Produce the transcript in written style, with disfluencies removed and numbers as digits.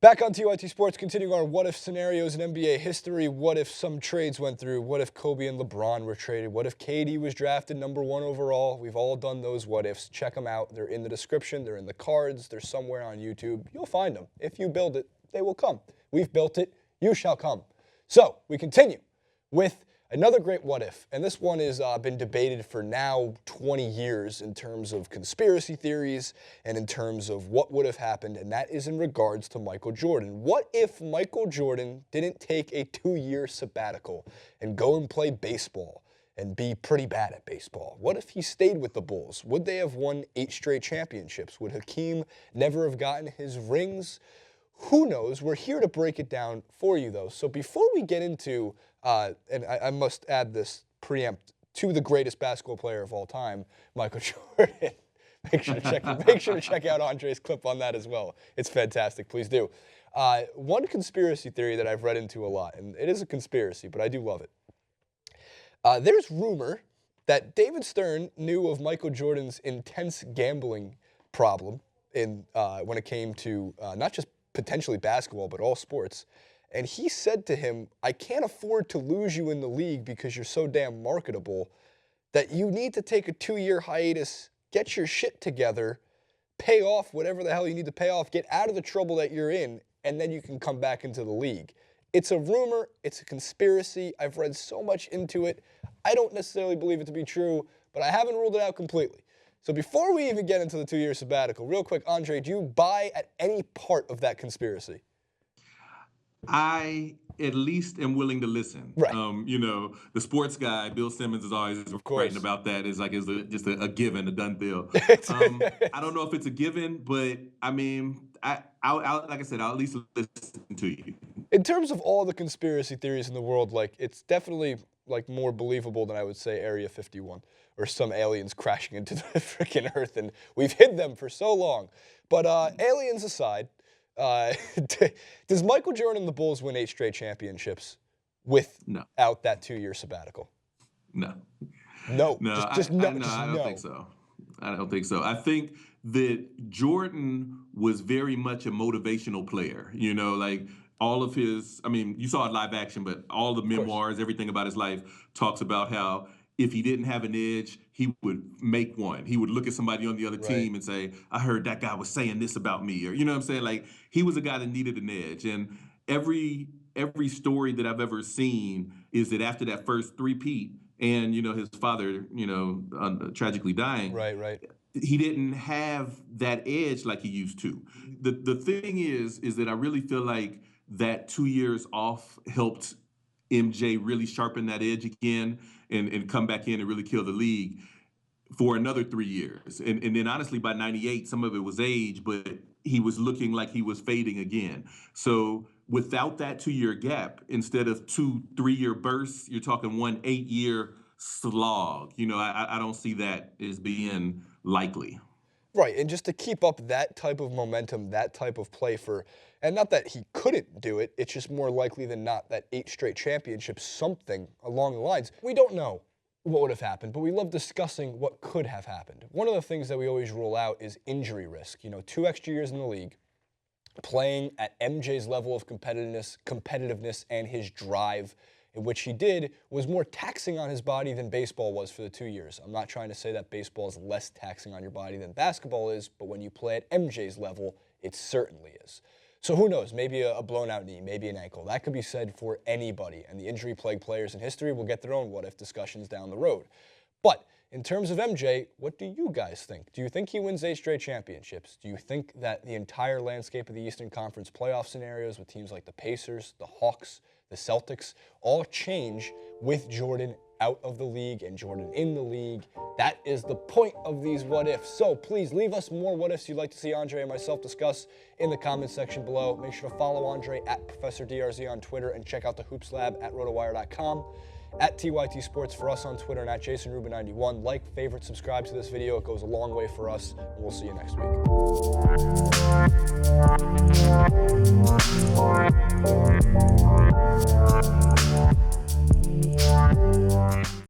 Back on TYT Sports, continuing our what-if scenarios in NBA history. What if some trades went through? What if Kobe and LeBron were traded? What if KD was drafted #1 overall? We've all done those what-ifs. Check them out. They're in the description. They're in the cards. They're somewhere on YouTube. You'll find them. If you build it, they will come. We've built it. You shall come. So we continue with another great what-if. And this one has been debated for now 20 years in terms of conspiracy theories and in terms of what would have happened, and that is in regards to Michael Jordan. What if Michael Jordan didn't take a 2-year sabbatical and go and play baseball and be pretty bad at baseball? What if he stayed with the Bulls? Would they have won 8 straight championships? Would Hakeem never have gotten his rings? Who knows? We're here to break it down for you, though. So before we get into, and I must add this preempt to the greatest basketball player of all time, Michael Jordan. Make sure to check out Andre's clip on that as well. It's fantastic. Please do. One conspiracy theory that I've read into a lot, and it is a conspiracy, but I do love it. There's rumor that David Stern knew of Michael Jordan's intense gambling problem when it came to not just potentially basketball, but all sports. And he said to him, I can't afford to lose you in the league because you're so damn marketable that you need to take a 2-year hiatus, get your shit together, pay off whatever the hell you need to pay off, get out of the trouble that you're in, and then you can come back into the league. It's a rumor. It's a conspiracy. I've read so much into it. I don't necessarily believe it to be true, but I haven't ruled it out completely. So before we even get into the 2-year sabbatical, real quick, Andre, do you buy at any part of that conspiracy? I at least am willing to listen. Right. The sports guy, Bill Simmons, is always writing about that. It's like just a given, a done deal. I don't know if it's a given, but I mean, I'll like I said, I'll at least listen to you. In terms of all the conspiracy theories in the world, like it's definitely like more believable than I would say Area 51 or some aliens crashing into the freaking Earth, and we've hid them for so long. But aliens aside, does Michael Jordan and the Bulls win 8 straight championships without that 2-year sabbatical? No. No. No. Just no. No, I don't think so. I don't think so. I think that Jordan was very much a motivational player. Like all of his, I mean, you saw it live action, but all the memoirs, everything about his life talks about how if he didn't have an edge, he would make one. He would look at somebody on the other team and say, I heard that guy was saying this about me. Or, you know what I'm saying? Like, he was a guy that needed an edge. And every story that I've ever seen is that after that first three-peat and, his father, tragically dying. Right. He didn't have that edge like he used to. The thing is that I really feel like that 2 years off helped MJ really sharpen that edge again and come back in and really kill the league for another 3 years. And then honestly, by 98, some of it was age, but he was looking like he was fading again. So without that 2-year gap, instead of 2 3-year bursts, you're talking 1 8-year slog. I don't see that as being likely. Right, and just to keep up that type of momentum, that type of play and not that he couldn't do it, it's just more likely than not that 8 straight championships, something along the lines. We don't know what would have happened, but we love discussing what could have happened. One of the things that we always rule out is injury risk. 2 extra years in the league, playing at MJ's level of competitiveness and his drive, in which he did, was more taxing on his body than baseball was for the 2 years. I'm not trying to say that baseball is less taxing on your body than basketball is, but when you play at MJ's level, it certainly is. So who knows, maybe a blown out knee, maybe an ankle. That could be said for anybody, and the injury-plagued players in history will get their own what-if discussions down the road. But in terms of MJ, what do you guys think? Do you think he wins 8 straight championships? Do you think that the entire landscape of the Eastern Conference playoff scenarios with teams like the Pacers, the Hawks, the Celtics all change with Jordan out of the league and Jordan in the league? That is the point of these what-ifs. So please leave us more what-ifs you'd like to see Andre and myself discuss in the comments section below. Make sure to follow Andre at ProfessorDRZ on Twitter and check out the Hoops Lab at rotowire.com, at TYT Sports for us on Twitter, and at JasonRubin91. Like, favorite, subscribe to this video. It goes a long way for us, and we'll see you next week.